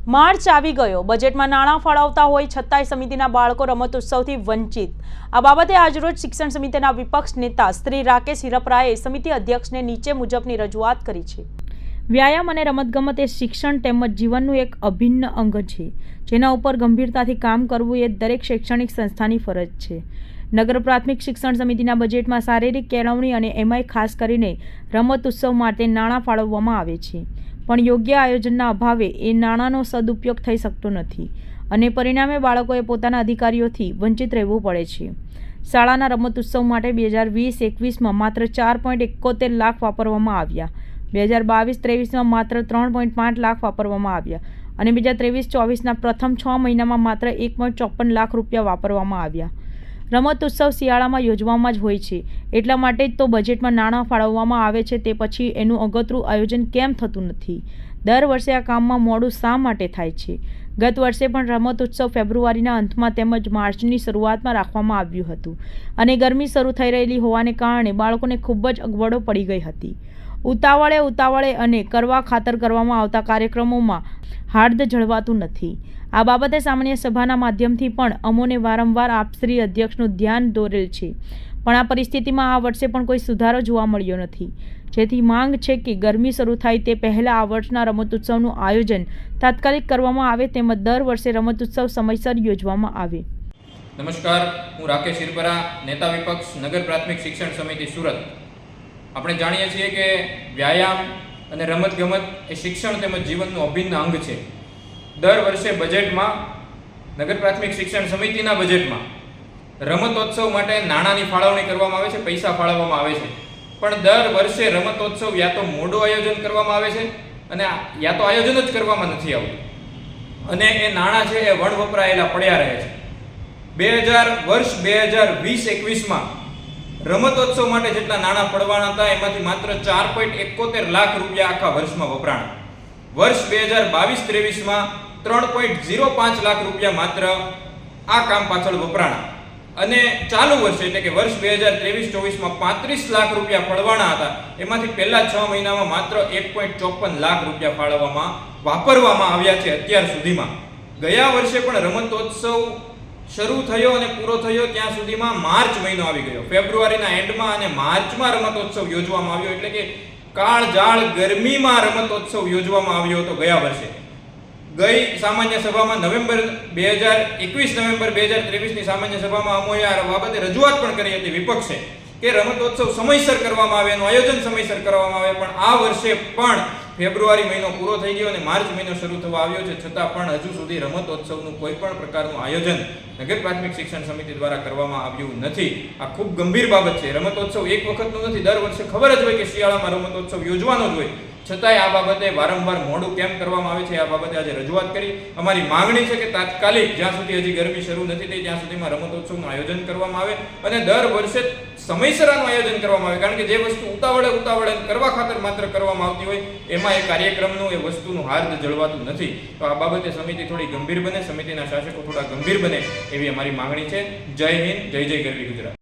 March આવી ગયો, બજેટમાં નાણાં ફાળવતા હોય છતાંય સમિતિના બાળકો રમતોત્સવથી વંચિત। આ બાબતે આજરોજ શિક્ષણ સમિતિના વિપક્ષ નેતા શ્રી રાકેશ હિરપરાએ સમિતિ અધ્યક્ષને નીચે મુજબની રજૂઆત કરી છે। વ્યાયામ અને રમતગમત એ શિક્ષણ તેમજ જીવનનું એક અભિન્ન અંગ છે, જેના ઉપર ગંભીરતાથી કામ કરવું એ દરેક શૈક્ષણિક સંસ્થાની ફરજ છે। નગર પ્રાથમિક શિક્ષણ સમિતિના બજેટમાં શારીરિક કેળવણી અને એમાંય ખાસ કરીને રમત ઉત્સવ માટે નાણાં ફાળવવામાં આવે છે, પણ યોગ્ય આયોજનના અભાવે એ નાણાંનો સદુપયોગ થઈ શકતો નથી અને પરિણામે બાળકોએ પોતાના અધિકારીઓથી વંચિત રહેવું પડે છે। શાળાના રમત ઉત્સવ માટે 2020-21માં માત્ર 4.71 લાખ વાપરવામાં આવ્યા, 2022-23માં માત્ર 3.5 લાખ વાપરવામાં આવ્યા અને 2023-24ના પ્રથમ 6 મહિનામાં માત્ર 1.54 લાખ રૂપિયા વાપરવામાં આવ્યા। રમત ઉત્સવ શિયાળામાં યોજવામાં જ હોય છે, એટલા માટે જ તો બજેટમાં નાણાં ફાળવવામાં આવે છે, તે પછી એનું અગતરું આયોજન કેમ થતું નથી? દર વર્ષે આ કામમાં મોડું શા માટે થાય છે? ગત વર્ષે પણ રમત ઉત્સવ ફેબ્રુઆરીના અંતમાં તેમજ માર્ચની શરૂઆતમાં રાખવામાં આવ્યું હતું અને ગરમી શરૂ થઈ રહેલી હોવાને કારણે બાળકોને ખૂબ જ અગવડો પડી ગઈ હતી। ઉતાવળે અને કરવા ખાતર કરવામાં આવતા કાર્યક્રમોમાં હાર્દ જળવાતું નથી। આ બાબતે સામાન્ય સભાના માધ્યમથી પણ અમોને વારંવાર આપ શ્રી અધ્યક્ષનું ધ્યાન દોરેલ છે, પણ આ પરિસ્થિતિમાં આ વર્ષે પણ કોઈ સુધારો જોવા મળ્યો નથી, જેથી માંગ છે કે ગરમી શરૂ થાય તે પહેલાં આ વર્ષના રમતોત્સવનું આયોજન તાત્કાલિક કરવામાં આવે તેમજ દર વર્ષે રમતોત્સવ સમયસર યોજવામાં આવે। નમસ્કાર, હું રાકેશ હિરપરા, નેતા વિપક્ષ, નગર પ્રાથમિક શિક્ષણ સમિતિ સુરત। આપણે જાણીએ છીએ કે વ્યાયામ અને રમતગમત એ શિક્ષણ તેમજ જીવનનું અભિન્ન અંગ છે। દર વર્ષે બજેટમાં, નગર પ્રાથમિક શિક્ષણ સમિતિના બજેટમાં રમતોત્સવ માટે નાણાંની ફાળવણી કરવામાં આવે છે, પૈસા ફાળવવામાં આવે છે, પણ દર વર્ષે રમતોત્સવ યા તો મોડું આયોજન કરવામાં આવે છે અને યા તો આયોજન જ કરવામાં નથી આવતું અને એ નાણાં છે એ વણવપરાયેલા પડ્યા રહે છે। 2020-21માં રમતોત્સવ માટે જેટલા નાણાં પડવાના હતા એમાંથી માત્ર 4.71 લાખ રૂપિયા આખા વર્ષમાં વપરાણા। વર્ષ 2022-23માં 3.05 લાખ રૂપિયા માત્ર આ કામ પાછળ વપરાણા અને ચાલુ વર્ષે એટલે કે વર્ષ 2023-24માં 35 લાખ રૂપિયા ફળવાના હતા, એમાંથી પહેલા 6 મહિનામાં માત્ર 1.54 લાખ રૂપિયા વાપરવામાં આવ્યા છે અત્યાર સુધીમાં। ગયા વર્ષે પણ રમતોત્સવ શરૂ થયો અને પૂરો થયો ત્યાં સુધીમાં માર્ચ મહિનો આવી ગયો। ફેબ્રુઆરીના એન્ડમાં અને માર્ચમાં રમતોત્સવ યોજવામાં આવ્યો, એટલે કે કાળઝાળ ગરમીમાં રમતોત્સવ યોજવામાં આવ્યો હતો ગયા વર્ષે। ગઈ સામાન્ય સભામાં નવેમ્બર 2023ની સામાન્ય સભામાં અમોએ આ બાબતે રજૂઆત પણ કરી હતી વિપક્ષે કે રમતોત્સવ સમયસર કરવામાં આવે, એનું આયોજન સમયસર કરવામાં આવે, પણ આ વર્ષે પણ ફેબ્રુઆરી મહિનો પૂરો થઈ ગયો અને માર્ચ મહિનો શરૂ થવા આવ્યો છે, છતાં પણ હજુ સુધી રમતોત્સવનું કોઈ પણ પ્રકારનું આયોજન નગર પ્રાથમિક શિક્ષણ સમિતિ દ્વારા કરવામાં આવ્યું નથી। આ ખૂબ ગંભીર બાબત છે। રમતોત્સવ એક વખતનો નથી, દર વર્ષે ખબર જ હોય કે શિયાળામાં રમતોત્સવ યોજવાનો જ હોય, છતાંય આ બાબતે વારંવાર મોડું કેમ કરવામાં આવે છે, આ બાબતે આજે રજૂઆત કરી। અમારી માંગણી છે કે તાત્કાલિક જ્યાં સુધી હજી ગરમી શરૂ નથી થઈ ત્યાં સુધીમાં રમતોત્સવનું આયોજન કરવામાં આવે અને દર વર્ષે સમયસર આનું આયોજન કરવામાં આવે, કારણ કે જે વસ્તુ ઉતાવળે કરવા ખાતર માત્ર કરવામાં આવતી હોય એમાં એ કાર્યક્રમનું એ વસ્તુનું હાર્દ જળવાતું નથી। તો આ બાબતે સમિતિ થોડી ગંભીર બને, સમિતિના શાસકો થોડા ગંભીર બને એવી અમારી માંગણી છે। જય હિન્દ, જય જય ગરવી ગુજરાત।